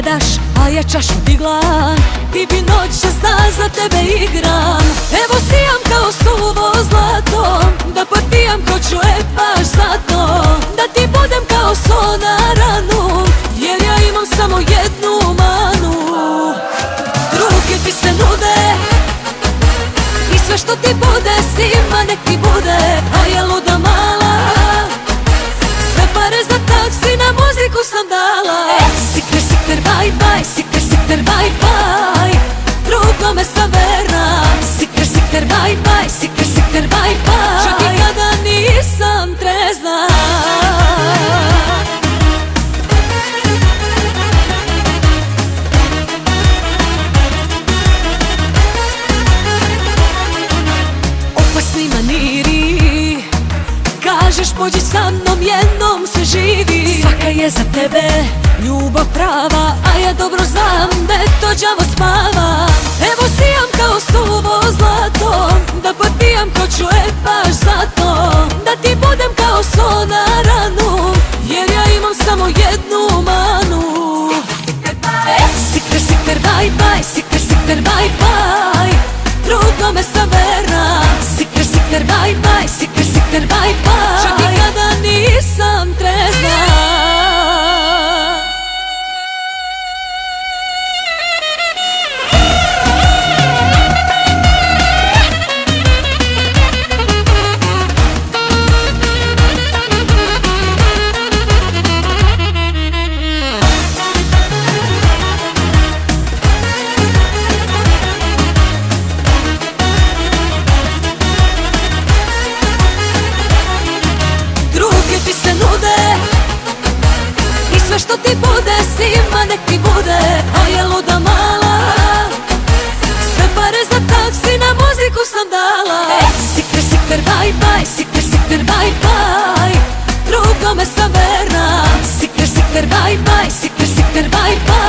gledaš, a ja čašu digla. Ti bi noćas dan za tebe igram. Evo sijam kao suvo zlato, da potpijam hoću baš zato. Da ti budem kao so na ranu, jer ja imam samo jednu manu. Drugi ti se nude i sve što ti bude svima nek ti bude. A ja luda mala, sve pare za taksi na muziku sam dala. Sikter, sikter, baj, baj, sikter, sikter, baj, baj, drugome sam verna. Sikter, sikter, baj, baj, sikter, sikter, baj, baj, čak i kada nisam trezna. Opasni maniri, kažeš pođi sa mnom, jednom se živi. Svaka je za tebe ljubav prava, a ja dobro znam da to đavo spava. Evo sijam kao suvo zlato, da potpijam hoću baš zato. Da ti budem kao so na ranu, jer ja imam samo jednu manu. Sikter, sikter, baj, baj, sikter, sikter, baj, baj, drugome sam verna. Sikter, sikter, baj, baj, sikter, sikter, baj, baj, čak i kada nisam trezna. I sve što ti bude svima nek ti bude. A ja luda mala, sve pare za taksi na muziku sam dala. Sikter, sikter, baj, baj, sikter, sikter, baj, baj, drugome sam verna. Sikter, sikter, baj, baj, sikter, sikter, baj, baj.